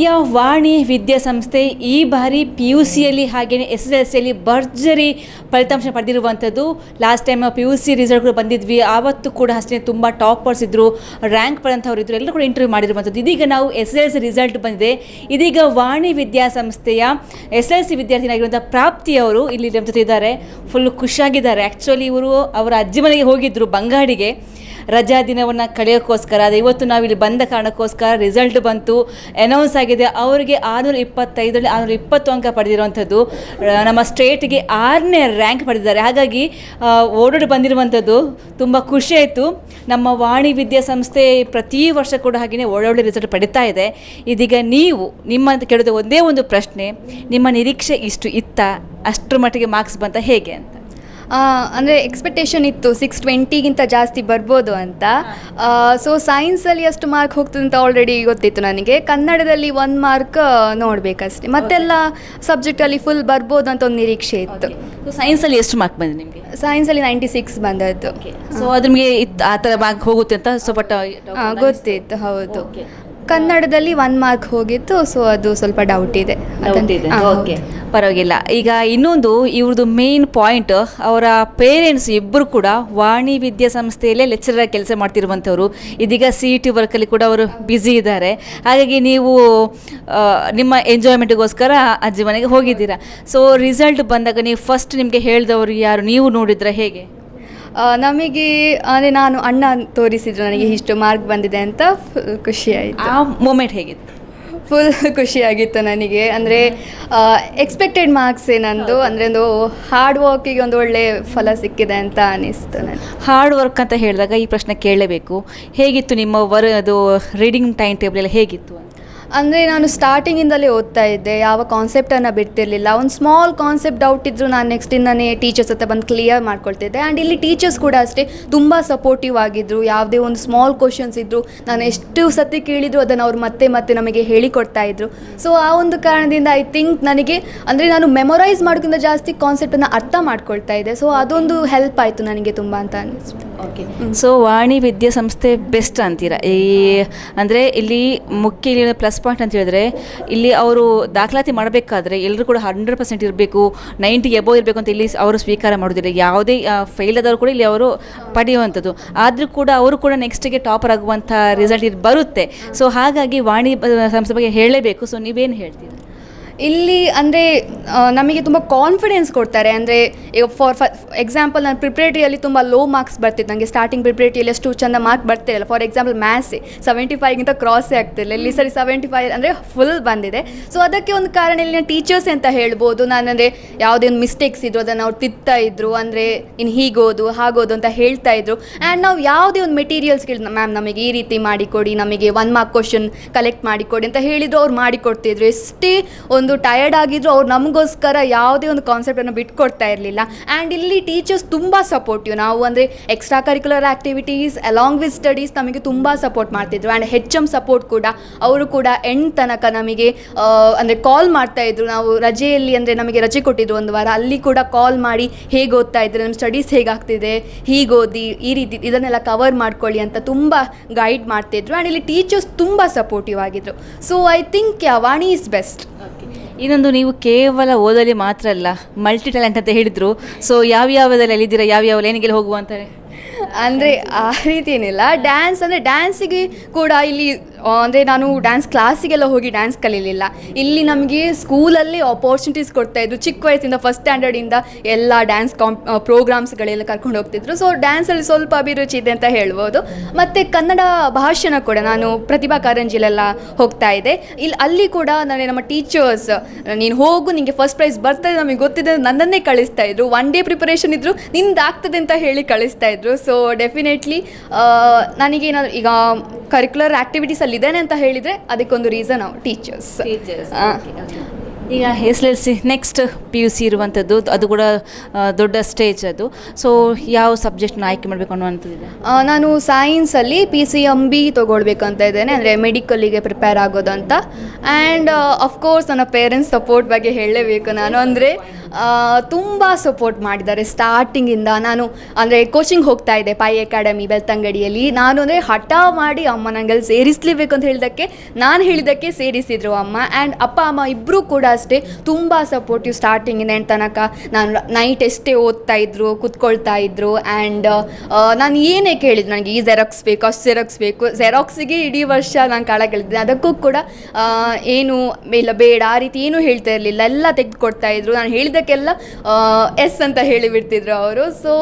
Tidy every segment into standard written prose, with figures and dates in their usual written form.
ಹುಬ್ಬಳ್ಳಿಯ ವಾಣಿ ವಿದ್ಯಾಸಂಸ್ಥೆ ಈ ಬಾರಿ PUCಯಲ್ಲಿ ಹಾಗೆಯೇ SSLCಯಲ್ಲಿ ಭರ್ಜರಿ ಫಲಿತಾಂಶ ಪಡೆದಿರುವಂಥದ್ದು. ಲಾಸ್ಟ್ ಟೈಮ್ PUC ರಿಸಲ್ಟ್ ಕೂಡ ಬಂದಿದ್ವಿ, ಆವತ್ತು ಕೂಡ ಅಷ್ಟೇ ತುಂಬ ಟಾಪರ್ಸ್ ಇದ್ದರು, ರ್ಯಾಂಕ್ ಪಡೆದಂಥವ್ರು ಇದ್ದರು, ಎಲ್ಲರೂ ಕೂಡ ಇಂಟರ್ವ್ಯೂ ಮಾಡಿರುವಂಥದ್ದು. ಇದೀಗ ನಾವು SSLC ರಿಸಲ್ಟ್ ಬಂದಿದೆ. ಇದೀಗ ವಾಣಿ ವಿದ್ಯಾಸಂಸ್ಥೆಯ SSLC ವಿದ್ಯಾರ್ಥಿನಿಯಾಗಿರುವಂಥ ಪ್ರಾಪ್ತಿಯವರು ಇಲ್ಲಿ ನಮ್ಮ ಜೊತೆ ಇದ್ದಾರೆ. ಫುಲ್ ಖುಷಿಯಾಗಿದ್ದಾರೆ. ಆ್ಯಕ್ಚುಲಿ ಇವರು ಅವರ ಅಜ್ಜಿ ಮನೆಗೆ ಹೋಗಿದ್ದರು ಬಂಗಾಡಿಗೆ ರಜಾ ದಿನವನ್ನು ಕಳೆಯೋಕ್ಕೋಸ್ಕರ. ಅದು ಇವತ್ತು ನಾವಿಲ್ಲಿ ಬಂದ ಕಾರಣಕ್ಕೋಸ್ಕರ ರಿಸಲ್ಟ್ ಬಂತು, ಅನೌನ್ಸ್ ಆಗಿದೆ. ಅವರಿಗೆ 625ರಲ್ಲಿ 620 ಅಂಕ ಪಡೆದಿರುವಂಥದ್ದು, ನಮ್ಮ ಸ್ಟೇಟ್ಗೆ 6ನೇ ರ್ಯಾಂಕ್ ಪಡೆದಿದ್ದಾರೆ. ಹಾಗಾಗಿ ಓಡೋಡಿ ಬಂದಿರುವಂಥದ್ದು ತುಂಬ ಖುಷಿ ಆಯಿತು. ನಮ್ಮ ವಾಣಿ ವಿದ್ಯಾಸಂಸ್ಥೆ ಪ್ರತಿ ವರ್ಷ ಕೂಡ ಹಾಗೆಯೇ ಒಳ್ಳೊಳ್ಳೆ ರಿಸಲ್ಟ್ ಪಡಿತಾ ಇದೆ. ಇದೀಗ ನೀವು ನಿಮ್ಮಂತ ಕೇಳೋದು ಒಂದೇ ಒಂದು ಪ್ರಶ್ನೆ, ನಿಮ್ಮ ನಿರೀಕ್ಷೆ ಇಷ್ಟು ಇತ್ತ, ಅಷ್ಟರ ಮಟ್ಟಿಗೆ ಮಾರ್ಕ್ಸ್ ಬಂತ ಹೇಗೆ ಅಂತ? ಅಂದರೆ ಎಕ್ಸ್ಪೆಕ್ಟೇಷನ್ ಇತ್ತು 620ಗಿಂತ ಜಾಸ್ತಿ ಬರ್ಬೋದು ಅಂತ. ಸೊ ಸೈನ್ಸಲ್ಲಿ ಎಷ್ಟು ಮಾರ್ಕ್ ಹೋಗ್ತದೆ ಅಂತ ಆಲ್ರೆಡಿ ಗೊತ್ತಿತ್ತು ನನಗೆ. ಕನ್ನಡದಲ್ಲಿ 1 ಮಾರ್ಕ್ ನೋಡಬೇಕಷ್ಟೆ, ಮತ್ತೆಲ್ಲ ಸಬ್ಜೆಕ್ಟಲ್ಲಿ ಫುಲ್ ಬರ್ಬೋದು ಅಂತ ಒಂದು ನಿರೀಕ್ಷೆ ಇತ್ತು. ಸೈನ್ಸಲ್ಲಿ ಎಷ್ಟು ಮಾರ್ಕ್ ಬಂದಿದೆ ನಿಮಗೆ? ಸೈನ್ಸಲ್ಲಿ 96 ಬಂದದ್ದು. ಸೊ ಅದು ನಿಮಗೆ ಆ ಥರ ಮಾರ್ಕ್ ಹೋಗುತ್ತೆ ಅಂತ ಸ್ವಲ್ಪ ಗೊತ್ತಿತ್ತು. ಹೌದು. ಕನ್ನಡದಲ್ಲಿ 1 ಮಾರ್ಕ್ ಹೋಗಿತ್ತು, ಸೊ ಅದು ಸ್ವಲ್ಪ ಡೌಟ್ ಇದೆ. ಓಕೆ, ಪರವಾಗಿಲ್ಲ. ಈಗ ಇನ್ನೊಂದು ಇವ್ರದ್ದು ಮೇನ್ ಪಾಯಿಂಟ್, ಅವರ ಪೇರೆಂಟ್ಸ್ ಇಬ್ಬರು ಕೂಡ ವಾಣಿ ವಿದ್ಯಾಸಂಸ್ಥೆಯಲ್ಲೇ ಲೆಕ್ಚರರ್ ಕೆಲಸ ಮಾಡ್ತಿರುವಂಥವ್ರು. ಇದೀಗ CET ವರ್ಕಲ್ಲಿ ಕೂಡ ಅವರು ಬ್ಯುಸಿ ಇದ್ದಾರೆ. ಹಾಗಾಗಿ ನೀವು ನಿಮ್ಮ ಎಂಜಾಯ್ಮೆಂಟ್ಗೋಸ್ಕರ ಅಜ್ಜಿ ಮನೆಗೆ ಹೋಗಿದ್ದೀರಾ. ಸೊ ರಿಸಲ್ಟ್ ಬಂದಾಗ ನೀವು ಫಸ್ಟ್ ನಿಮಗೆ ಹೇಳಿದವರು ಯಾರು, ನೀವು ನೋಡಿದ್ರೆ ಹೇಗೆ? ನಮಗೆ ಅಂದರೆ ನಾನು ಅಣ್ಣ ತೋರಿಸಿದ್ರು ನನಗೆ ಇಷ್ಟು ಮಾರ್ಕ್ ಬಂದಿದೆ ಅಂತ. ಖುಷಿ ಆಯಿತು. ಆ ಮೂಮೆಂಟ್ ಹೇಗಿತ್ತು? ಫುಲ್ ಖುಷಿಯಾಗಿತ್ತು ನನಗೆ. ಅಂದರೆ ಎಕ್ಸ್ಪೆಕ್ಟೆಡ್ ಮಾರ್ಕ್ಸೇ ನಂದು. ಅಂದರೆ ಒಂದು ಹಾರ್ಡ್ ವರ್ಕಿಗೆ ಒಂದು ಒಳ್ಳೆ ಫಲ ಸಿಕ್ಕಿದೆ ಅಂತ ಅನ್ನಿಸ್ತು ನನಗೆ. ಹಾರ್ಡ್ ವರ್ಕ್ ಅಂತ ಹೇಳಿದಾಗ ಈ ಪ್ರಶ್ನೆ ಕೇಳಲೇಬೇಕು. ಹೇಗಿತ್ತು ನಿಮ್ಮ ಅದು ರೀಡಿಂಗ್ ಟೈಮ್ ಟೇಬಲ್ ಎಲ್ಲ ಹೇಗಿತ್ತು? ಅಂದರೆ ನಾನು ಸ್ಟಾರ್ಟಿಂಗಿಂದಲೇ ಓದ್ತಾ ಇದ್ದೆ, ಯಾವ ಕಾನ್ಸೆಪ್ಟನ್ನು ಬಿಡ್ತಿರ್ಲಿಲ್ಲ. ಒಂದು ಸ್ಮಾಲ್ ಕಾನ್ಸೆಪ್ಟ್ ಡೌಟ್ ಇದ್ದರೂ ನಾನು ನೆಕ್ಸ್ಟಿಂದನೇ ಟೀಚರ್ಸ್ ಹತ್ರ ಬಂದು ಕ್ಲಿಯರ್ ಮಾಡ್ಕೊಳ್ತಿದ್ದೆ. ಆ್ಯಂಡ್ ಇಲ್ಲಿ ಟೀಚರ್ಸ್ ಕೂಡ ಅಷ್ಟೇ ತುಂಬ ಸಪೋರ್ಟಿವ್ ಆಗಿದ್ದರು. ಯಾವುದೇ ಒಂದು ಸ್ಮಾಲ್ ಕ್ವಶನ್ಸ್ ಇದ್ದರೂ ನಾನು ಎಷ್ಟು ಸತಿ ಕೇಳಿದ್ರು ಅದನ್ನು ಅವ್ರು ಮತ್ತೆ ಮತ್ತೆ ನಮಗೆ ಹೇಳಿಕೊಡ್ತಾ ಇದ್ರು. ಸೊ ಆ ಒಂದು ಕಾರಣದಿಂದ ಐ ಥಿಂಕ್ ನನಗೆ ಅಂದರೆ ನಾನು ಮೆಮೊರೈಸ್ ಮಾಡೋಕ್ಕಿಂತ ಜಾಸ್ತಿ ಕಾನ್ಸೆಪ್ಟನ್ನು ಅರ್ಥ ಮಾಡ್ಕೊಳ್ತಾ ಇದ್ದೆ. ಸೊ ಅದೊಂದು ಹೆಲ್ಪ್ ಆಯಿತು ನನಗೆ ತುಂಬ ಅಂತ ಅನ್ನಿಸ್ತು. ಓಕೆ, ಸೊ ವಾಣಿ ವಿದ್ಯಾಸಂಸ್ಥೆ ಬೆಸ್ಟ್ ಅಂತೀರಾ? ಅಂದರೆ ಇಲ್ಲಿ ಮುಖ್ಯ ಪ್ಲಸ್ ಪಾಯಿಂಟ್ ಅಂತ ಹೇಳಿದ್ರೆ, ಇಲ್ಲಿ ಅವರು ದಾಖಲಾತಿ ಮಾಡಬೇಕಾದ್ರೆ ಎಲ್ಲರೂ ಕೂಡ 100% ಇರಬೇಕು, 90 ಎಬೋವ್ ಇರಬೇಕು ಅಂತ ಇಲ್ಲಿ ಅವರು ಸ್ವೀಕಾರ ಮಾಡೋದಿಲ್ಲ. ಯಾವುದೇ ಫೇಲ್ ಆದವರು ಕೂಡ ಇಲ್ಲಿ ಅವರು ಪಡೆಯುವಂಥದ್ದು. ಆದರೂ ಕೂಡ ಅವರು ಕೂಡ ನೆಕ್ಸ್ಟಿಗೆ ಟಾಪರ್ ಆಗುವಂಥ ರಿಸಲ್ಟ್ ಇದು ಬರುತ್ತೆ. ಸೊ ಹಾಗಾಗಿ ವಾಣಿ ಸಂಸ್ಥೆ ಬಗ್ಗೆ ಹೇಳಲೇಬೇಕು. ಸೊ ನೀವೇನು ಹೇಳ್ತೀರಾ? ಇಲ್ಲಿ ಅಂದರೆ ನಮಗೆ ತುಂಬ ಕಾನ್ಫಿಡೆನ್ಸ್ ಕೊಡ್ತಾರೆ. ಅಂದರೆ ಈಗ ಫಾರ್ ಎಕ್ಸಾಂಪಲ್ ನಾನು ಪ್ರಿಪ್ರೇಟರಿಯಲ್ಲಿ ತುಂಬ ಲೋ ಮಾರ್ಕ್ಸ್ ಬರ್ತಿತ್ತು. ನನಗೆ ಸ್ಟಾರ್ಟಿಂಗ್ ಪ್ರಿಪ್ರೇಟರಿಯಲ್ಲಿ ಅಷ್ಟು ಚೆಂದ ಮಾರ್ಕ್ ಬರ್ತಿರಲಿಲ್ಲ. ಫಾರ್ ಎಕ್ಸಾಂಪಲ್ ಮ್ಯಾಥ್ಸೇ 75ಗಿಂತ ಕ್ರಾಸೇ ಆಗ್ತಿರಲಿಲ್ಲ. ಇಲ್ಲಿ ಸರಿ 75 ಅಂದರೆ ಫುಲ್ ಬಂದಿದೆ. ಸೊ ಅದಕ್ಕೆ ಒಂದು ಕಾರಣ ಇಲ್ಲಿನ ಟೀಚರ್ಸ್ ಅಂತ ಹೇಳ್ಬೋದು. ನಾನು ಅಂದರೆ ಯಾವುದೇ ಒಂದು ಮಿಸ್ಟೇಕ್ಸ್ ಇದ್ರು ಅದನ್ನು ಅವ್ರು ತಿದ್ತಾ ಇದ್ರು. ಅಂದರೆ ಇನ್ನು ಹೀಗೋದು ಹಾಗೋದು ಅಂತ ಹೇಳ್ತಾ ಇದ್ರು. ಆ್ಯಂಡ್ ನಾವು ಯಾವುದೇ ಒಂದು ಮೆಟೀರಿಯಲ್ಸ್ ಕೇಳಿದ್ರು, ಮ್ಯಾಮ್ ನಮಗೆ ಈ ರೀತಿ ಮಾಡಿಕೊಡಿ, ನಮಗೆ 1 ಮಾರ್ಕ್ ಕ್ವಶನ್ ಕಲೆಕ್ಟ್ ಮಾಡಿಕೊಡಿ ಅಂತ ಹೇಳಿದ್ರು, ಅವ್ರು ಮಾಡಿಕೊಡ್ತಿದ್ರು. ಎಷ್ಟೇ ಒಂದು ಟಯರ್ಡ್ ಆಗಿದ್ರು ಅವ್ರು ನಮಗೋಸ್ಕರ ಯಾವುದೇ ಒಂದು ಕಾನ್ಸೆಪ್ಟನ್ನು ಬಿಟ್ಕೊಡ್ತಾ ಇರಲಿಲ್ಲ. ಆ್ಯಂಡ್ ಇಲ್ಲಿ ಟೀಚರ್ಸ್ ತುಂಬ ಸಪೋರ್ಟಿವ್. ನಾವು ಅಂದರೆ extra curricular activities along with studies ನಮಗೆ ತುಂಬ ಸಪೋರ್ಟ್ ಮಾಡ್ತಿದ್ರು. ಆ್ಯಂಡ್ HM ಸಪೋರ್ಟ್ ಕೂಡ, ಅವರು ಕೂಡ ಎಂಡ್ ತನಕ ನಮಗೆ ಅಂದರೆ ಕಾಲ್ ಮಾಡ್ತಾಯಿದ್ರು. ನಾವು ರಜೆಯಲ್ಲಿ ಅಂದರೆ ನಮಗೆ ರಜೆ ಕೊಟ್ಟಿದ್ರು 1 ವಾರ, ಅಲ್ಲಿ ಕೂಡ ಕಾಲ್ ಮಾಡಿ ಹೇಗೆ ಓದ್ತಾ ಇದ್ರೆ, ನಮ್ಮ ಸ್ಟಡೀಸ್ ಹೇಗಾಗ್ತಿದೆ, ಹೀಗೆ ಓದಿ, ಈ ರೀತಿ ಇದನ್ನೆಲ್ಲ ಕವರ್ ಮಾಡ್ಕೊಳ್ಳಿ ಅಂತ ತುಂಬ ಗೈಡ್ ಮಾಡ್ತಿದ್ರು. ಆ್ಯಂಡ್ ಇಲ್ಲಿ ಟೀಚರ್ಸ್ ತುಂಬ ಸಪೋರ್ಟಿವ್ ಆಗಿದ್ರು. So I think Vani is best. ಇನ್ನೊಂದು, ನೀವು ಕೇವಲ ಓದಲಿ ಮಾತ್ರ ಅಲ್ಲ, ಮಲ್ಟಿ ಟ್ಯಾಲೆಂಟ್ ಅಂತ ಹೇಳಿದರು. ಸೊ ಯಾವ್ಯಾವದಲ್ಲಿ ಅಲ್ಲಿದ್ದೀರಾ, ಯಾವ್ಯಾವ ಲೈನಿಗೆಲ್ಲ ಹೋಗುವ ಅಂತಾರೆ? ಅಂದರೆ ಆ ರೀತಿ ಏನಿಲ್ಲ. ಡ್ಯಾನ್ಸ್ ಅಂದರೆ ಡ್ಯಾನ್ಸಿಗೆ ಕೂಡ ಇಲ್ಲಿ ಅಂದರೆ ನಾನು ಡ್ಯಾನ್ಸ್ ಕ್ಲಾಸಿಗೆಲ್ಲ ಹೋಗಿ ಡ್ಯಾನ್ಸ್ ಕಲೀಲಿಲ್ಲ. ಇಲ್ಲಿ ನಮಗೆ ಸ್ಕೂಲಲ್ಲಿ ಆಪರ್ಚುನಿಟೀಸ್ ಕೊಡ್ತಾಯಿದ್ರು. ಚಿಕ್ಕ ವಯಸ್ಸಿಂದ ಫಸ್ಟ್ ಸ್ಟ್ಯಾಂಡರ್ಡಿಂದ ಎಲ್ಲ ಡ್ಯಾನ್ಸ್ ಪ್ರೋಗ್ರಾಮ್ಸ್ಗಳೆಲ್ಲ ಕರ್ಕೊಂಡು ಹೋಗ್ತಿದ್ರು. ಸೊ ಡ್ಯಾನ್ಸಲ್ಲಿ ಸ್ವಲ್ಪ ಅಭಿರುಚಿ ಇದೆ ಅಂತ ಹೇಳ್ಬೋದು. ಮತ್ತು ಕನ್ನಡ ಭಾಷಣ ಕೂಡ ನಾನು ಪ್ರತಿಭಾ ಕಾರಂಜಿಲೆಲ್ಲ ಹೋಗ್ತಾ ಇದ್ದೆ. ಅಲ್ಲಿ ಕೂಡ ನನಗೆ ನಮ್ಮ ಟೀಚರ್ಸ್ ನೀನು ಹೋಗು, ನಿನಗೆ ಫಸ್ಟ್ ಪ್ರೈಸ್ ಬರ್ತದೆ, ನಮಗೆ ಗೊತ್ತಿದೆ, ನನ್ನನ್ನೇ ಕಳಿಸ್ತಾ ಇದ್ರು. 1 ಡೇ ಪ್ರಿಪರೇಷನ್ ಇದ್ದರು, ನಿಂದು ಆಗ್ತದೆ ಅಂತ ಹೇಳಿ ಕಳಿಸ್ತಾ ಇದ್ರು. ಸೊ ಡೆಫಿನೆಟ್ಲಿ ನನಗೇನಾದ್ರು ಈಗ ಕರಿಕ್ಯುಲರ್ ಆ್ಯಕ್ಟಿವಿಟೀಸಲ್ಲಿ ಇದ್ದೇನೆ ಅಂತ ಹೇಳಿದರೆ ಅದಕ್ಕೊಂದು ರೀಸನ್ ನಾವು ಟೀಚರ್ಸ್. ಈಗ SSLC ನೆಕ್ಸ್ಟ್ PUC ಇರುವಂಥದ್ದು, ಅದು ಕೂಡ ದೊಡ್ಡ ಸ್ಟೇಜ್ ಅದು. ಸೊ ಯಾವ ಸಬ್ಜೆಕ್ಟ್ನ ಆಯ್ಕೆ ಮಾಡಬೇಕು ಅನ್ನುವಂಥದ್ದು? ನಾನು ಸೈನ್ಸಲ್ಲಿ PCMB ತೊಗೊಳ್ಬೇಕಂತ ಇದ್ದೇನೆ, ಅಂದರೆ ಮೆಡಿಕಲ್ಲಿಗೆ ಪ್ರಿಪೇರ್ ಆಗೋದು ಅಂತ. ಆ್ಯಂಡ್ ಅಫ್ಕೋರ್ಸ್ ನನ್ನ ಪೇರೆಂಟ್ಸ್ ಸಪೋರ್ಟ್ ಬಗ್ಗೆ ಹೇಳಲೇಬೇಕು ನಾನು. ಅಂದರೆ ತುಂಬ ಸಪೋರ್ಟ್ ಮಾಡಿದ್ದಾರೆ ಸ್ಟಾರ್ಟಿಂಗಿಂದ. ನಾನು ಅಂದರೆ ಕೋಚಿಂಗ್ ಹೋಗ್ತಾ ಇದ್ದೆ ಪೈ ಅಕಾಡೆಮಿ ಬೆಳ್ತಂಗಡಿಯಲ್ಲಿ. ನಾನು ಅಂದರೆ ಹಠ ಮಾಡಿ ಅಮ್ಮ ನನಗಲ್ಲಿ ಸೇರಿಸಲೇಬೇಕು ಅಂತ ಹೇಳಿದ್ದಕ್ಕೆ ನಾನು ಹೇಳಿದ್ದಕ್ಕೆ ಸೇರಿಸಿದ್ರು ಅಮ್ಮ. ಆ್ಯಂಡ್ ಅಪ್ಪ ಅಮ್ಮ ಇಬ್ಬರೂ ಕೂಡ ಅಷ್ಟೇ ತುಂಬ ಸಪೋರ್ಟಿವ್ ಸ್ಟಾರ್ಟಿಂಗಿಂದ ಎಂಡ್ ತನಕ. ನಾನು ನೈಟ್ ಎಷ್ಟೇ ಓದ್ತಾ ಇದ್ರು, ಕೂತ್ಕೊಳ್ತಾ ಇದ್ರು. ಆ್ಯಂಡ್ ನಾನು ಏನೇ ಕೇಳಿದ್ರು, ನನಗೆ ಈ ಜೆರಾಕ್ಸ್ ಬೇಕು, ಅಷ್ಟು ಜೆರಾಕ್ಸ್ ಬೇಕು, ಜೆರಾಕ್ಸಿಗೆ ಇಡೀ ವರ್ಷ ನಾನು ಕಾಳ ಕೇಳಿದ್ದೆ. ಅದಕ್ಕೂ ಕೂಡ ಏನು ಇಲ್ಲ ಬೇಡ ಆ ರೀತಿ ಏನೂ ಹೇಳ್ತಾ ಇರಲಿಲ್ಲ, ಎಲ್ಲ ತೆಗೆದುಕೊಡ್ತಾ ಇದ್ರು. ನಾನು ಹೇಳಿದ್ದಕ್ಕೆಲ್ಲ ಎಸ್ ಅಂತ ಹೇಳಿಬಿಡ್ತಿದ್ರು ಅವರು. ಸೊ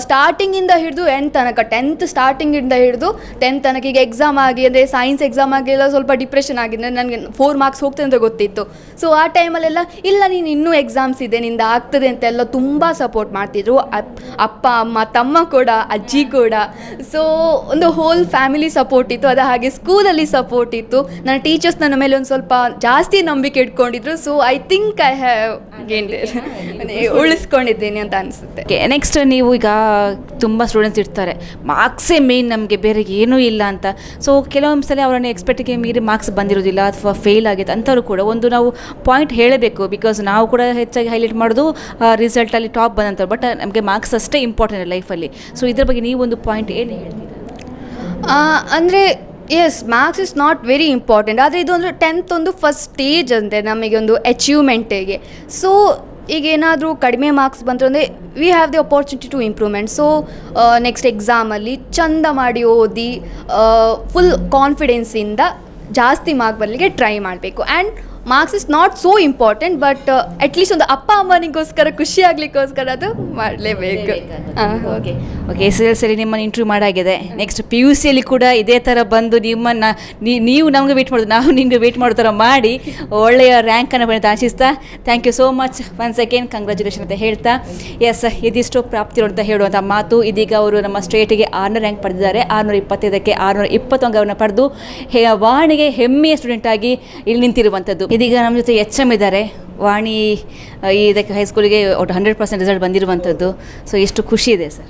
ಸ್ಟಾರ್ಟಿಂಗಿಂದ ಹಿಡಿದು ಎಂಡ್ ತನಕ 10th ಸ್ಟಾರ್ಟಿಂಗಿಂದ ಹಿಡಿದು 10th ತನಕ ಈಗ ಎಕ್ಸಾಮ್ ಆಗಿ ಅಂದರೆ ಸೈನ್ಸ್ ಎಕ್ಸಾಮ್ ಆಗಿ ಎಲ್ಲ ಸ್ವಲ್ಪ ಡಿಪ್ರೆಷನ್ ಆಗಿದ್ದರೆ ನನಗೆ 4 ಮಾರ್ಕ್ಸ್ ಹೋಗ್ತದೆ ಅಂತ ಗೊತ್ತಿತ್ತು. ಸೊ ಆ ಟೈಮಲ್ಲೆಲ್ಲ ಇಲ್ಲ ನೀನು ಇನ್ನೂ ಎಕ್ಸಾಮ್ಸ್ ಇದೆ, ನಿಂದ ಆಗ್ತದೆ ಅಂತೆಲ್ಲ ತುಂಬ ಸಪೋರ್ಟ್ ಮಾಡ್ತಿದ್ರು. ಅಪ್ಪ ಅಮ್ಮ ತಮ್ಮ ಕೂಡ, ಅಜ್ಜಿ ಕೂಡ. ಸೊ ಒಂದು ಹೋಲ್ ಫ್ಯಾಮಿಲಿ ಸಪೋರ್ಟ್ ಇತ್ತು. ಅದು ಹಾಗೆ ಸ್ಕೂಲಲ್ಲಿ ಸಪೋರ್ಟ್ ಇತ್ತು. ನನ್ನ ಟೀಚರ್ಸ್ ನನ್ನ ಮೇಲೆ ಒಂದು ಸ್ವಲ್ಪ ಜಾಸ್ತಿ ನಂಬಿಕೆ ಇಟ್ಕೊಂಡಿದ್ರು. So I think I have ಉಳಿಸ್ಕೊಂಡಿದ್ದೀನಿ ಅಂತ ಅನಿಸುತ್ತೆ. ನೆಕ್ಸ್ಟ್ ನೀವು ಈಗ ತುಂಬ ಸ್ಟೂಡೆಂಟ್ಸ್ ಇರ್ತಾರೆ, ಮಾರ್ಕ್ಸೇ ಮೇನ್ ನಮಗೆ ಬೇರೆ ಏನೂ ಇಲ್ಲ ಅಂತ. ಸೊ ಕೆಲವೊಂದು ಸಲ ಅವರನ್ನು ಎಕ್ಸ್ಪೆಕ್ಟಿಗೆ ಮೀರಿ ಮಾರ್ಕ್ಸ್ ಬಂದಿರೋದಿಲ್ಲ ಅಥವಾ ಫೇಲ್ ಆಗಿದೆ ಅಂಥವ್ರು ಕೂಡ ಒಂದು ನಾವು ಪಾಯಿಂಟ್ ಹೇಳಬೇಕು. ಬಿಕಾಸ್ ನಾವು ಕೂಡ ಹೆಚ್ಚಾಗಿ ಹೈಲೈಟ್ ಮಾಡೋದು ರಿಸಲ್ಟಲ್ಲಿ ಟಾಪ್ ಬಂದಂಥವ್ರು, ಬಟ್ ನಮಗೆ ಮಾರ್ಕ್ಸ್ ಅಷ್ಟೇ ಇಂಪಾರ್ಟೆಂಟ್ ಲೈಫಲ್ಲಿ. ಸೊ ಇದ್ರ ಬಗ್ಗೆ ನೀವೊಂದು ಪಾಯಿಂಟ್ ಏನು ಹೇಳ್ತೀರಾ? ಅಂದರೆ yes, maths is not very important. ಆದರೆ ಇದು ಅಂದರೆ 10th ಒಂದು ಫಸ್ಟ್ ಸ್ಟೇಜ್ ಅಂತೆ ನಮಗೆ ಒಂದು ಅಚೀವ್ಮೆಂಟಿಗೆ. ಸೊ ಈಗ ಏನಾದರೂ ಕಡಿಮೆ ಮಾರ್ಕ್ಸ್ ಬಂದರು ಅಂದರೆ we have the opportunity to improvement. So next ಎಕ್ಸಾಮಲ್ಲಿ ಚಂದ ಮಾಡಿ ಓದಿ ಫುಲ್ ಕಾನ್ಫಿಡೆನ್ಸಿಂದ ಜಾಸ್ತಿ ಮಾರ್ಕ್ ಬರಲಿಕ್ಕೆ ಟ್ರೈ ಮಾಡಬೇಕು. And marks is not so important, but at least ಒಂದು ಅಪ್ಪ ಅಮ್ಮನಿಗೋಸ್ಕರ ಖುಷಿ ಆಗಲಿಕ್ಕೋಸ್ಕರ ಅದು ಮಾಡಲೇಬೇಕು. ಓಕೆ ಓಕೆ, SSLC ನಿಮ್ಮನ್ನು ಇಂಟರ್ವ್ಯೂ ಮಾಡಾಗಿದೆ. ನೆಕ್ಸ್ಟ್ PUCಯಲ್ಲಿ ಕೂಡ ಇದೇ ಥರ ಬಂದು ನಿಮ್ಮನ್ನು ನೀವು ನಮಗೆ ವೇಟ್ ಮಾಡೋದು, ನಾವು ನಿಮಗೆ ವೇಟ್ ಮಾಡೋ ಥರ ಮಾಡಿ ಒಳ್ಳೆಯ ರ್ಯಾಂಕನ್ನು ಬರೆದು ಆಶಿಸ್ತಾ thank you so much once again congratulation ಅಂತ ಹೇಳ್ತಾ, ಎಸ್ ಇದಿಷ್ಟು ಪ್ರಾಪ್ತಿರು ಅಂತ ಹೇಳುವಂಥ ಮಾತು. ಇದೀಗ ಅವರು ನಮ್ಮ ಸ್ಟೇಟಿಗೆ 6ನೇ ರ್ಯಾಂಕ್ ಪಡೆದಿದ್ದಾರೆ. 625ಕ್ಕೆ 620 ಅಂಕವನ್ನು ಪಡೆದು ವಾಣಿಗೆ ಹೆಮ್ಮೆಯ ಸ್ಟೂಡೆಂಟ್ ಆಗಿ ಇಲ್ಲಿ ನಿಂತಿರುವಂಥದ್ದು. ಇದೀಗ ನಮ್ಮ ಜೊತೆ HM ಇದ್ದಾರೆ. ವಾಣಿ ಇದಕ್ಕೆ ಹೈಸ್ಕೂಲಿಗೆ ಒಟ್ಟು 100% ರಿಸಲ್ಟ್ ಬಂದಿರುವಂಥದ್ದು. ಸೊ ಎಷ್ಟು ಖುಷಿ ಇದೆ ಸರ್?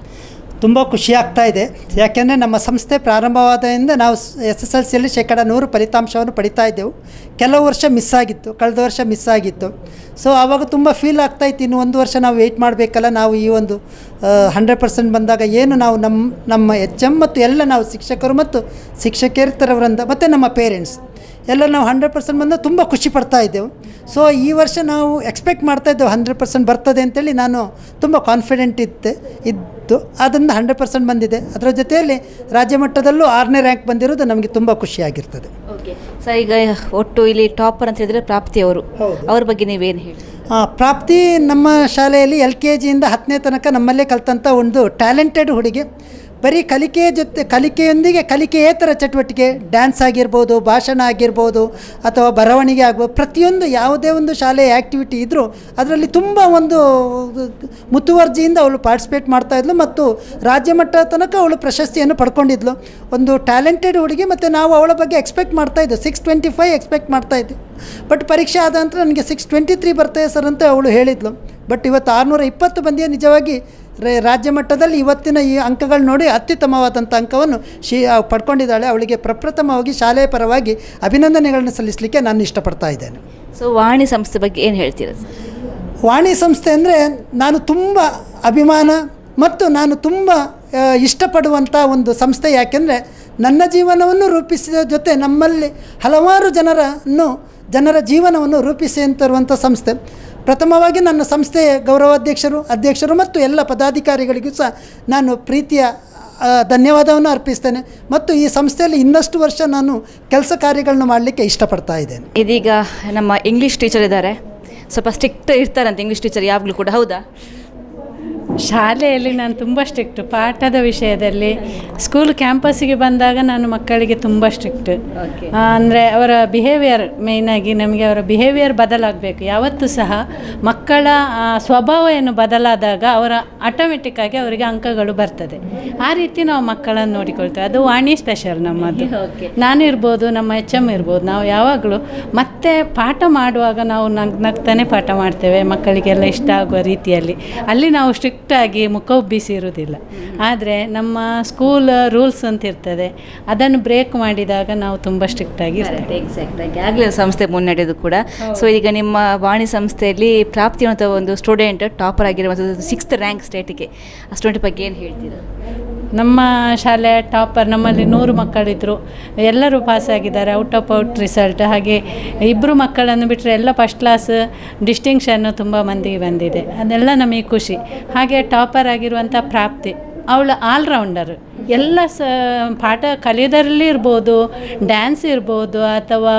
ತುಂಬ ಖುಷಿ ಆಗ್ತಾ ಇದೆ. ಯಾಕೆಂದರೆ ನಮ್ಮ ಸಂಸ್ಥೆ ಪ್ರಾರಂಭವಾದಿಂದ ನಾವು SSLCಯಲ್ಲಿ 100% ಫಲಿತಾಂಶವನ್ನು ಪಡಿತಾ ಇದ್ದೆವು. ಕೆಲವು ವರ್ಷ ಮಿಸ್ ಆಗಿತ್ತು, ಕಳೆದ ವರ್ಷ ಮಿಸ್ ಆಗಿತ್ತು. ಸೊ ಆವಾಗ ತುಂಬ ಫೀಲ್ ಆಗ್ತಾಯಿತ್ತು, ಇನ್ನು ಒಂದು ವರ್ಷ ನಾವು ವೆಯ್ಟ್ ಮಾಡಬೇಕಲ್ಲ, ನಾವು ಈ ಒಂದು 100% ಬಂದಾಗ ಏನು ನಾವು ನಮ್ಮ HM ಮತ್ತು ಎಲ್ಲ ನಾವು ಶಿಕ್ಷಕರು ಮತ್ತು ಶಿಕ್ಷಕೇತರವರಿಂದ ಮತ್ತು ನಮ್ಮ ಪೇರೆಂಟ್ಸ್ ಎಲ್ಲ ನಾವು 100% ಬಂದು ತುಂಬ ಖುಷಿ ಪಡ್ತಾ ಇದ್ದೆವು. ಸೊ ಈ ವರ್ಷ ನಾವು ಎಕ್ಸ್ಪೆಕ್ಟ್ ಮಾಡ್ತಾಯಿದ್ದೆವು 100% ಬರ್ತದೆ ಅಂತೇಳಿ. ನಾನು ತುಂಬ ಕಾನ್ಫಿಡೆಂಟ್ ಇದ್ದು ಅದರಿಂದ 100% ಬಂದಿದೆ. ಅದರ ಜೊತೆಯಲ್ಲಿ ರಾಜ್ಯ ಮಟ್ಟದಲ್ಲೂ 6ನೇ ರ್ಯಾಂಕ್ ಬಂದಿರೋದು ನಮಗೆ ತುಂಬ ಖುಷಿಯಾಗಿರ್ತದೆ. ಓಕೆ ಸರ್, ಈಗ ಒಟ್ಟು ಇಲ್ಲಿ ಟಾಪರ್ ಅಂತ ಹೇಳಿದರೆ ಪ್ರಾಪ್ತಿ ಅವರು, ಅವ್ರ ಬಗ್ಗೆ ನೀವೇನು ಹೇಳಿ? ಪ್ರಾಪ್ತಿ ನಮ್ಮ ಶಾಲೆಯಲ್ಲಿ LKGಯಿಂದ 10ನೇ ತನಕ ನಮ್ಮಲ್ಲೇ ಕಲಿತಂಥ ಒಂದು ಟ್ಯಾಲೆಂಟೆಡ್ ಹುಡುಗಿ. ಬರೀ ಕಲಿಕೆಯೊಂದಿಗೆ ಕಲಿಕೆಯೇತರ ಚಟುವಟಿಕೆ, ಡ್ಯಾನ್ಸ್ ಆಗಿರ್ಬೋದು, ಭಾಷಣ ಆಗಿರ್ಬೋದು, ಅಥವಾ ಬರವಣಿಗೆ ಆಗ್ಬೋದು, ಪ್ರತಿಯೊಂದು ಯಾವುದೇ ಒಂದು ಶಾಲೆಯ ಆ್ಯಕ್ಟಿವಿಟಿ ಇದ್ದರೂ ಅದರಲ್ಲಿ ತುಂಬ ಒಂದು ಮುತುವರ್ಜಿಯಿಂದ ಅವಳು ಪಾರ್ಟಿಸಿಪೇಟ್ ಮಾಡ್ತಾಯಿದ್ಲು ಮತ್ತು ರಾಜ್ಯ ಮಟ್ಟ ತನಕ ಅವಳು ಪ್ರಶಸ್ತಿಯನ್ನು ಪಡ್ಕೊಂಡಿದ್ಲು. ಒಂದು ಟ್ಯಾಲೆಂಟೆಡ್ ಹುಡುಗಿ. ಮತ್ತು ನಾವು ಅವಳ ಬಗ್ಗೆ ಎಕ್ಸ್ಪೆಕ್ಟ್ ಮಾಡ್ತಾಯಿದ್ದೆ 625 ಎಕ್ಸ್ಪೆಕ್ಟ್ ಮಾಡ್ತಾಯಿದ್ದೆ. ಬಟ್ ಪರೀಕ್ಷೆ ಆದ ನಂತರ ನನಗೆ 623 ಬರ್ತಾಯಿದೆ ಸರ್ ಅಂತ ಅವಳು ಹೇಳಿದ್ಲು. ಬಟ್ ಇವತ್ತು 620 ಬಂದಿದೆ. ನಿಜವಾಗಿ ರಾಜ್ಯ ಮಟ್ಟದಲ್ಲಿ ಇವತ್ತಿನ ಈ ಅಂಕಗಳು ನೋಡಿ ಅತ್ಯುತ್ತಮವಾದಂಥ ಅಂಕವನ್ನು ಪಡ್ಕೊಂಡಿದ್ದಾಳೆ. ಅವಳಿಗೆ ಪ್ರಪ್ರಥಮವಾಗಿ ಶಾಲೆಯ ಪರವಾಗಿ ಅಭಿನಂದನೆಗಳನ್ನು ಸಲ್ಲಿಸಲಿಕ್ಕೆ ನಾನು ಇಷ್ಟಪಡ್ತಾ ಇದ್ದೇನೆ. ಸೊ ವಾಣಿ ಸಂಸ್ಥೆ ಬಗ್ಗೆ ಏನು ಹೇಳ್ತೀರಾ? ವಾಣಿ ಸಂಸ್ಥೆ ಅಂದರೆ ನಾನು ತುಂಬ ಅಭಿಮಾನ ಮತ್ತು ನಾನು ತುಂಬ ಇಷ್ಟಪಡುವಂಥ ಒಂದು ಸಂಸ್ಥೆ. ಯಾಕೆಂದರೆ ನನ್ನ ಜೀವನವನ್ನು ರೂಪಿಸಿದ ಜೊತೆ ನಮ್ಮಲ್ಲಿ ಹಲವಾರು ಜನರ ಜೀವನವನ್ನು ರೂಪಿಸಿ ತರುವಂಥ ಸಂಸ್ಥೆ. ಪ್ರಥಮವಾಗಿ ನನ್ನ ಸಂಸ್ಥೆಯ ಅಧ್ಯಕ್ಷರು ಮತ್ತು ಎಲ್ಲ ಪದಾಧಿಕಾರಿಗಳಿಗೂ ಸಹ ನಾನು ಪ್ರೀತಿಯ ಧನ್ಯವಾದವನ್ನು ಅರ್ಪಿಸ್ತೇನೆ. ಮತ್ತು ಈ ಸಂಸ್ಥೆಯಲ್ಲಿ ಇನ್ನಷ್ಟು ವರ್ಷ ನಾನು ಕೆಲಸ ಕಾರ್ಯಗಳನ್ನು ಮಾಡಲಿಕ್ಕೆ ಇಷ್ಟಪಡ್ತಾ ಇದ್ದೇನೆ. ಇದೀಗ ನಮ್ಮ ಇಂಗ್ಲೀಷ್ ಟೀಚರ್ ಇದ್ದಾರೆ, ಸ್ವಲ್ಪ ಸ್ಟ್ರಿಕ್ಟ್ ಇರ್ತಾರಂತೆ ಇಂಗ್ಲೀಷ್ ಟೀಚರ್ ಯಾವಾಗಲೂ ಕೂಡ, ಹೌದಾ? ಶಾಲೆಯಲ್ಲಿ ನಾನು ತುಂಬ ಸ್ಟ್ರಿಕ್ಟು ಪಾಠದ ವಿಷಯದಲ್ಲಿ. ಸ್ಕೂಲ್ ಕ್ಯಾಂಪಸ್ಸಿಗೆ ಬಂದಾಗ ನಾನು ಮಕ್ಕಳಿಗೆ ತುಂಬ ಸ್ಟ್ರಿಕ್ಟ್. ಅಂದರೆ ಅವರ ಬಿಹೇವಿಯರ್, ಮೇಯ್ನಾಗಿ ನಮಗೆ ಅವರ ಬಿಹೇವಿಯರ್ ಬದಲಾಗಬೇಕು. ಯಾವತ್ತೂ ಸಹ ಮಕ್ಕಳ ಸ್ವಭಾವ ಏನು ಬದಲಾದಾಗ ಅವರ ಆಟೋಮೆಟಿಕ್ಕಾಗಿ ಅವರಿಗೆ ಅಂಕಗಳು ಬರ್ತದೆ. ಆ ರೀತಿ ನಾವು ಮಕ್ಕಳನ್ನು ನೋಡಿಕೊಳ್ತೇವೆ. ಅದು ವಾಣಿ ಸ್ಪೆಷಲ್ ನಮ್ಮದು. ನಾನಿರ್ಬೋದು, ನಮ್ಮ HM ಇರ್ಬೋದು, ನಾವು ಯಾವಾಗಲೂ ಮತ್ತೆ ಪಾಠ ಮಾಡುವಾಗ ನಾವು ನಗ್ತಾನೆ ಪಾಠ ಮಾಡ್ತೇವೆ, ಮಕ್ಕಳಿಗೆಲ್ಲ ಇಷ್ಟ ಆಗುವ ರೀತಿಯಲ್ಲಿ. ಅಲ್ಲಿ ನಾವು ಸ್ಟ್ರಿಕ್ಟ್ ಸ್ಟ್ರಿಕ್ಟಾಗಿ ಮುಖ ಉಬ್ಬಿಸಿ ಇರುವುದಿಲ್ಲ. ಆದರೆ ನಮ್ಮ ಸ್ಕೂಲ್ ರೂಲ್ಸ್ ಅಂತ ಇರ್ತದೆ, ಅದನ್ನು ಬ್ರೇಕ್ ಮಾಡಿದಾಗ ನಾವು ತುಂಬ ಸ್ಟ್ರಿಕ್ಟಾಗಿ ಇರ್ತೇವೆ. ಎಕ್ಸಾಕ್ಟಾಗಿ ಆಗಲೇ ಸಂಸ್ಥೆ ಮುನ್ನಡೆಯೋದು ಕೂಡ. ಸೊ ಈಗ ನಿಮ್ಮ ವಾಣಿ ಸಂಸ್ಥೆಯಲ್ಲಿ ಪ್ರಾಪ್ತಿ ಅನ್ನೋ ಒಂದು ಸ್ಟೂಡೆಂಟ್ ಟಾಪರ್ ಆಗಿರುವಂಥದ್ದು 6th ರ್ಯಾಂಕ್ ಸ್ಟೇಟಿಗೆ. ಆ ಸ್ಟೂಡೆಂಟ್ ಬಗ್ಗೆ ಏನು ಹೇಳ್ತೀರಾ? ನಮ್ಮ ಶಾಲೆ ಟಾಪರ್, ನಮ್ಮಲ್ಲಿ 100 ಮಕ್ಕಳಿದ್ದರು, ಎಲ್ಲರೂ ಪಾಸಾಗಿದ್ದಾರೆ, ಔಟ್ ಆಫ್ ಔಟ್ ರಿಸಲ್ಟ್. ಹಾಗೆ 2 ಮಕ್ಕಳನ್ನು ಬಿಟ್ಟರೆ ಎಲ್ಲ ಫಸ್ಟ್ ಕ್ಲಾಸ್ ಡಿಸ್ಟಿಂಕ್ಷನ್ನು ತುಂಬ ಮಂದಿಗೆ ಬಂದಿದೆ, ಅದೆಲ್ಲ ನಮಗೆ ಖುಷಿ. ಹಾಗೆ ಟಾಪರ್ ಆಗಿರುವಂಥ ಪ್ರಾಪ್ತಿ, ಅವಳು ಆಲ್ರೌಂಡರ್, ಎಲ್ಲ ಪಾಠ ಕಲಿಯೋದರಲ್ಲಿ ಇರ್ಬೋದು, ಡ್ಯಾನ್ಸ್ ಇರ್ಬೋದು ಅಥವಾ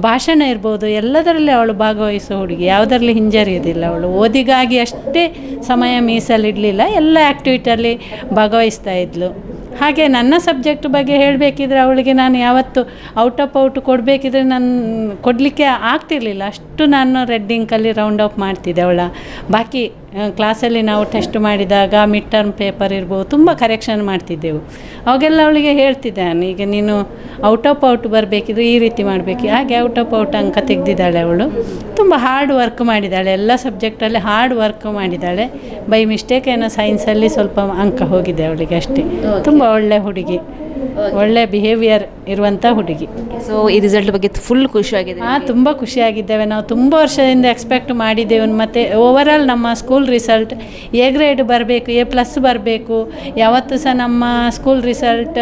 ಭಾಷಣ ಇರ್ಬೋದು, ಎಲ್ಲದರಲ್ಲಿ ಅವಳು ಭಾಗವಹಿಸೋ ಹುಡುಗಿ, ಯಾವುದರಲ್ಲಿ ಹಿಂಜರಿಯೋದಿಲ್ಲ. ಅವಳು ಓದಿಗಾಗಿ ಅಷ್ಟೇ ಸಮಯ ಮೀಸಲಿಡಲಿಲ್ಲ, ಎಲ್ಲ ಆ್ಯಕ್ಟಿವಿಟಿಯಲ್ಲಿ ಭಾಗವಹಿಸ್ತಾ ಇದ್ಲು. ಹಾಗೆ ನನ್ನ ಸಬ್ಜೆಕ್ಟ್ ಬಗ್ಗೆ ಹೇಳಬೇಕಿದ್ರೆ ಅವಳಿಗೆ ನಾನು ಯಾವತ್ತು ಔಟ್ ಆಫ್ ಔಟ್ ಕೊಡಬೇಕಿದ್ರೆ ನಾನು ಕೊಡಲಿಕ್ಕೆ ಆಗ್ತಿರ್ಲಿಲ್ಲ, ಅಷ್ಟು ನಾನು ರೆಡ್ ಇಂಕಲ್ಲಿ ರೌಂಡ್ ಆಫ್ ಮಾಡ್ತಿದ್ದೆ. ಅವಳ ಬಾಕಿ ಕ್ಲಾಸಲ್ಲಿ ನಾವು ಟೆಸ್ಟ್ ಮಾಡಿದಾಗ ಮಿಡ್ ಟರ್ಮ್ ಪೇಪರ್ ಇರ್ಬೋದು, ತುಂಬ ಕರೆಕ್ಷನ್ ಮಾಡ್ತಿದ್ದೆವು. ಅವಾಗೆಲ್ಲ ಅವಳಿಗೆ ಹೇಳ್ತಿದ್ದೆ ನಾನು, ಈಗ ನೀನು ಔಟ್ ಆಫ್ ಔಟ್ ಬರಬೇಕಿದ್ರೆ ಈ ರೀತಿ ಮಾಡಬೇಕು. ಹಾಗೆ ಔಟ್ ಆಫ್ ಔಟ್ ಅಂಕ ತೆಗೆದಿದ್ದಾಳೆ ಅವಳು. ತುಂಬ ಹಾರ್ಡ್ ವರ್ಕ್ ಮಾಡಿದ್ದಾಳೆ, ಎಲ್ಲ ಸಬ್ಜೆಕ್ಟಲ್ಲಿ ಹಾರ್ಡ್ ವರ್ಕ್ ಮಾಡಿದ್ದಾಳೆ. ಬೈ ಮಿಸ್ಟೇಕ್ ಏನೋ ಸೈನ್ಸಲ್ಲಿ ಸ್ವಲ್ಪ ಅಂಕ ಹೋಗಿದೆ ಅವಳಿಗೆ ಅಷ್ಟೇ. ತುಂಬ ಒಳ್ಳೆ ಹುಡುಗಿ, ಒಳ್ಳೆ ಬಿಹೇವಿಯರ್ ಇರುವಂಥ ಹುಡುಗಿ. ಸೊ ಈ ರಿಸಲ್ಟ್ ಬಗ್ಗೆ ಫುಲ್ ಖುಷಿಯಾಗಿದೆ? ತುಂಬ ಖುಷಿಯಾಗಿದ್ದೇವೆ. ನಾವು ತುಂಬ ವರ್ಷದಿಂದ ಎಕ್ಸ್ಪೆಕ್ಟ್ ಮಾಡಿದ್ದೇವೆ. ಮತ್ತು ಓವರಾಲ್ ನಮ್ಮ ಸ್ಕೂಲ್ ರಿಸಲ್ಟ್ ಎ ಗ್ರೇಡ್ ಬರಬೇಕು, A+ ಬರಬೇಕು. ಯಾವತ್ತೂ ಸಹ ನಮ್ಮ ಸ್ಕೂಲ್ ರಿಸಲ್ಟ್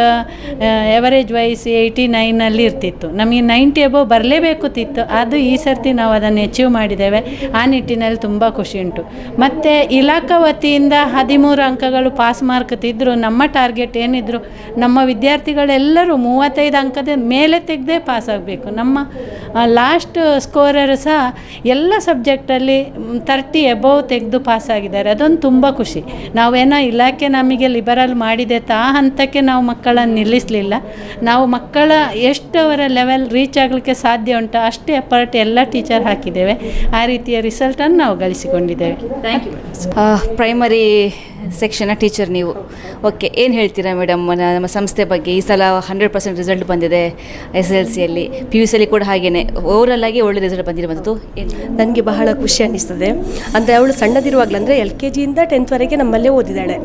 ಎವರೇಜ್ ವೈಸ್ 89 ಇರ್ತಿತ್ತು, ನಮಗೆ 90 ಅಬೋವ್ ಬರಲೇಬೇಕುತ್ತಿತ್ತು. ಅದು ಈ ಸರ್ತಿ ನಾವು ಅದನ್ನು ಅಚೀವ್ ಮಾಡಿದ್ದೇವೆ. ಆ ನಿಟ್ಟಿನಲ್ಲಿ ತುಂಬ ಖುಷಿ ಉಂಟು. ಮತ್ತು ಇಲಾಖಾ ವತಿಯಿಂದ 13 ಅಂಕಗಳು ಪಾಸ್ ಮಾರ್ಕ್ ತಿದ್ದರು. ನಮ್ಮ ಟಾರ್ಗೆಟ್ ಏನಿದ್ರು, ನಮ್ಮ ವಿದ್ಯಾರ್ಥಿಗಳೆಲ್ಲರೂ 35 ಅಂಕದ ಮೇಲೆ ತೆಗೆದೇ ಪಾಸ್ ಆಗಬೇಕು. ನಮ್ಮ ಲಾಸ್ಟ್ ಸ್ಕೋರರ್ ಸಹ ಎಲ್ಲ ಸಬ್ಜೆಕ್ಟಲ್ಲಿ 30 ಅಬೋವ್ ತೆಗೆದು ಪಾಸ್ ಆಗಿದ್ದಾರೆ. ಅದೊಂದು ತುಂಬ ಖುಷಿ. ನಾವೇನೋ ಇಲಾಖೆ ನಮಗೆ ಲಿಬರಲ್ ಮಾಡಿದೆ ಆ ಹಂತಕ್ಕೆ ನಾವು ಮಕ್ಕಳನ್ನು ನಿಲ್ಲಿಸಲಿಲ್ಲ. ನಾವು ಮಕ್ಕಳ ಎಷ್ಟು ಅವರ ಲೆವೆಲ್ ರೀಚ್ ಆಗಲಿಕ್ಕೆ ಸಾಧ್ಯ ಉಂಟು ಅಷ್ಟೇ ಎಫರ್ಟ್ ಎಲ್ಲ ಟೀಚರ್ ಹಾಕಿದ್ದೇವೆ. ಆ ರೀತಿಯ ರಿಸಲ್ಟನ್ನು ನಾವು ಗಳಿಸಿಕೊಂಡಿದ್ದೇವೆ. Thank you. ಪ್ರೈಮರಿ ಸೆಕ್ಷನ್ನ ಟೀಚರ್ ನೀವು. ಓಕೆ, ಏನು ಹೇಳ್ತೀರಾ ಮೇಡಮ್ ನಮ್ಮ ಸಂಸ್ಥೆ ಬಗ್ಗೆ? ಈ ಸಲ 100% ರಿಸಲ್ಟ್ ಬಂದಿದೆ SSLCಯಲ್ಲಿ, PUCಯಲ್ಲಿ ಕೂಡ ಹಾಗೆಯೇ ಓವರಾಲ್ ಆಗಿ ಒಳ್ಳೆ ರಿಸಲ್ಟ್ ಬಂದಿರುವಂಥದ್ದು. ನನಗೆ ಬಹಳ ಖುಷಿ ಅನ್ನಿಸ್ತದೆ. ಅಂದರೆ ಅವಳು ಸಣ್ಣದಿರುವಾಗಲೇ, ಅಂದರೆ LKG ಇಂದ 10th ವರೆಗೆ ನಮ್ಮಲ್ಲೇ ಓದಿದ್ದಾಳೆ.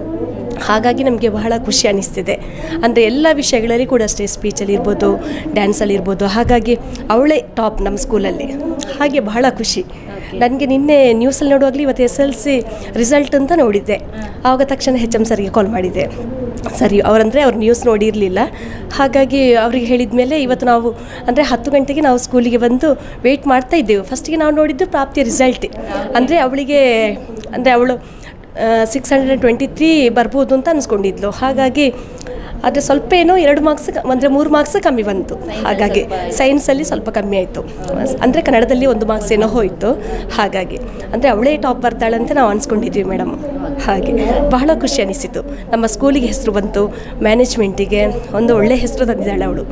ಹಾಗಾಗಿ ನಮಗೆ ಬಹಳ ಖುಷಿ ಅನ್ನಿಸ್ತಿದೆ. ಅಂದರೆ ಎಲ್ಲ ವಿಷಯಗಳಲ್ಲಿ ಕೂಡ ಅಷ್ಟೇ, ಸ್ಪೀಚಲ್ಲಿ ಇರ್ಬೋದು, ಡ್ಯಾನ್ಸಲ್ಲಿ ಇರ್ಬೋದು. ಹಾಗಾಗಿ ಅವಳೇ ಟಾಪ್ ನಮ್ಮ ಸ್ಕೂಲಲ್ಲಿ. ಹಾಗೆ ಬಹಳ ಖುಷಿ ನನಗೆ. ನಿನ್ನೆ ನ್ಯೂಸಲ್ಲಿ ನೋಡುವಾಗಲೇ ಇವತ್ತು SSLC ರಿಸಲ್ಟ್ ಅಂತ ನೋಡಿದ್ದೆ. ಆವಾಗ ತಕ್ಷಣ HM ಸರ್ಗೆ ಕಾಲ್ ಮಾಡಿದ್ದೆ. ಸರಿ, ಅವರಂದರೆ ಅವ್ರು ನ್ಯೂಸ್ ನೋಡಿರಲಿಲ್ಲ. ಹಾಗಾಗಿ ಅವ್ರಿಗೆ ಹೇಳಿದ ಮೇಲೆ ಇವತ್ತು ನಾವು ಅಂದರೆ 10 ಗಂಟೆಗೆ ನಾವು ಸ್ಕೂಲಿಗೆ ಬಂದು ವೆಯ್ಟ್ ಮಾಡ್ತಾ ಇದ್ದೆವು. ಫಸ್ಟಿಗೆ ನಾವು ನೋಡಿದ್ದು ಪ್ರಾಪ್ತಿಯ ರಿಸಲ್ಟ್. ಅಂದರೆ ಅವಳಿಗೆ, ಅಂದರೆ ಅವಳು 623 ಬರ್ಬೋದು ಅಂತ ಅನಿಸ್ಕೊಂಡಿದ್ಲು. ಹಾಗಾಗಿ ಆದರೆ ಸ್ವಲ್ಪ ಏನೋ 2 ಮಾರ್ಕ್ಸ್ ಅಂದರೆ 3 ಮಾರ್ಕ್ಸ್ ಕಮ್ಮಿ ಬಂತು. ಹಾಗಾಗಿ ಸೈನ್ಸಲ್ಲಿ ಸ್ವಲ್ಪ ಕಮ್ಮಿ ಆಯಿತು. ಅಂದರೆ ಕನ್ನಡದಲ್ಲಿ 1 ಮಾರ್ಕ್ಸ್ ಏನೋ ಹೋಯಿತು. ಹಾಗಾಗಿ ಅಂದರೆ ಅವಳೇ ಟಾಪ್ ಬರ್ತಾಳಂತ ನಾವು ಅನ್ಸ್ಕೊಂಡಿದ್ವಿ ಮೇಡಮ್. ಹಾಗೆ ಬಹಳ ಖುಷಿ ಅನಿಸಿತು. ನಮ್ಮ ಸ್ಕೂಲಿಗೆ ಹೆಸರು ಬಂತು, ಮ್ಯಾನೇಜ್ಮೆಂಟಿಗೆ ಒಂದು ಒಳ್ಳೆ ಹೆಸರು ತಂದಿದ್ದಾಳೆ ಅವಳು.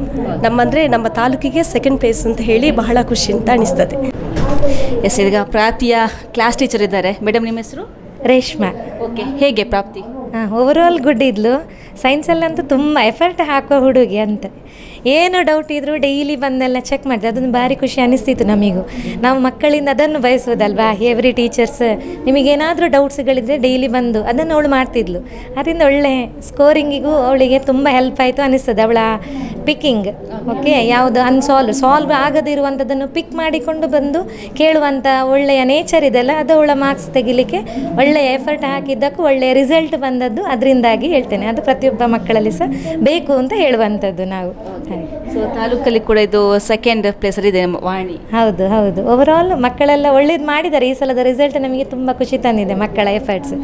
ನಮ್ಮ ತಾಲೂಕಿಗೆ 2nd ಪ್ಲೇಸ್ ಅಂತ ಹೇಳಿ ಬಹಳ ಖುಷಿ ಅಂತ ಅನಿಸ್ತದೆ. ಎಸ್, ಈಗ ಪ್ರಾಪ್ತಿಯ ಕ್ಲಾಸ್ ಟೀಚರ್ ಇದ್ದಾರೆ. ಮೇಡಮ್, ನಿಮ್ಮ ಹೆಸರು? ರೇಷ್ಮಾ. ಓಕೆ, ಹೇಗೆ ಪ್ರಾಪ್ತಿ? ಓವರಾಲ್ ಗುಡ್ ಇದ್ಲು. ಸೈನ್ಸಲ್ಲಂತೂ ತುಂಬ ಎಫರ್ಟ್ ಹಾಕೋ ಹುಡುಗಿ ಅಂತ. ಏನು ಡೌಟ್ ಇದ್ದರೂ ಡೈಲಿ ಬಂದೆಲ್ಲ ಚೆಕ್ ಮಾಡಿದೆ. ಅದೊಂದು ಭಾರಿ ಖುಷಿ ಅನಿಸ್ತಿತ್ತು ನಮಗೂ. ನಾವು ಮಕ್ಕಳಿಂದ ಅದನ್ನು ಬಯಸೋದಲ್ವಾ, ಎವ್ರಿ ಟೀಚರ್ಸ್ ನಿಮಗೇನಾದರೂ ಡೌಟ್ಸ್ಗಳಿದ್ರೆ ಡೈಲಿ ಬಂದು ಅದನ್ನು ಅವಳು ಮಾಡ್ತಿದ್ಲು. ಅದರಿಂದ ಒಳ್ಳೆ ಸ್ಕೋರಿಂಗಿಗೂ ಅವಳಿಗೆ ತುಂಬ ಹೆಲ್ಪ್ ಆಯಿತು ಅನಿಸ್ತದೆ. ಅವಳ ಪಿಕ್ಕಿಂಗ್, ಓಕೆ, ಯಾವುದು ಸಾಲ್ವ್ ಆಗದಿರುವಂಥದ್ದನ್ನು ಪಿಕ್ ಮಾಡಿಕೊಂಡು ಬಂದು ಕೇಳುವಂಥ ಒಳ್ಳೆಯ ನೇಚರ್ ಇದೆಲ್ಲ, ಅದು ಅವಳ ಮಾರ್ಕ್ಸ್ ತೆಗಿಲಿಕ್ಕೆ ಒಳ್ಳೆಯ ಎಫರ್ಟ್ ಹಾಕಿದ್ದಕ್ಕೂ ಒಳ್ಳೆಯ ರಿಸಲ್ಟ್ ಬಂದದ್ದು ಅದರಿಂದಾಗಿ ಹೇಳ್ತೇನೆ. ಅದು ಪ್ರತಿಯೊಬ್ಬ ಮಕ್ಕಳಲ್ಲಿ ಸಹ ಬೇಕು ಅಂತ ಹೇಳುವಂಥದ್ದು ನಾವು. ಸೊ ತಾಲೂಕಲ್ಲಿ ಕೂಡ ಇದು 2nd ಪ್ಲೇಸಲ್ಲಿ ಇದೆ ವಾಣಿ. ಹೌದು. ಓವರಾಲ್ ಮಕ್ಕಳೆಲ್ಲ ಒಳ್ಳೇದು ಮಾಡಿದ್ದಾರೆ. ಈ ಸಲದ ರಿಸಲ್ಟ್ ನಮಗೆ ತುಂಬ ಖುಷಿ ತಂದಿದೆ. ಮಕ್ಕಳ ಎಫರ್ಟ್ಸ್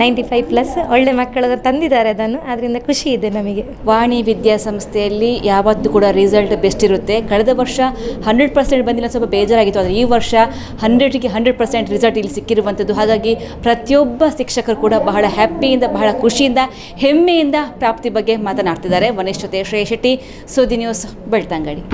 95+ ಒಳ್ಳೆ ಮಕ್ಕಳು ತಂದಿದ್ದಾರೆ ಅದನ್ನು. ಅದರಿಂದ ಖುಷಿ ಇದೆ ನಮಗೆ. ವಾಣಿ ವಿದ್ಯಾಸಂಸ್ಥೆಯಲ್ಲಿ ಯಾವತ್ತೂ ಕೂಡ ರಿಸಲ್ಟ್ ಬೆಸ್ಟ್ ಇರುತ್ತೆ. ಕಳೆದ ವರ್ಷ 100% ಬಂದಿಲ್ಲ, ಸ್ವಲ್ಪ ಬೇಜಾರಾಗಿತ್ತು. ಆದರೆ ಈ ವರ್ಷ 100ಕ್ಕೆ 100% ರಿಸಲ್ಟ್ ಇಲ್ಲಿ ಸಿಕ್ಕಿರುವಂಥದ್ದು. ಹಾಗಾಗಿ ಪ್ರತಿಯೊಬ್ಬ ಶಿಕ್ಷಕರು ಕೂಡ ಬಹಳ ಹ್ಯಾಪಿಯಿಂದ, ಬಹಳ ಖುಷಿಯಿಂದ, ಹೆಮ್ಮೆಯಿಂದ ಪ್ರಾಪ್ತಿ ಬಗ್ಗೆ ಮಾತನಾಡ್ತಿದ್ದಾರೆ. ವನೇಶ್ ಜೊತೆ ಶ್ರೇಯಶೆಟ್ಟಿ, ಸುದ್ದಿ ನ್ಯೂಸ್, ಬೆಳ್ತಂಗಡಿ.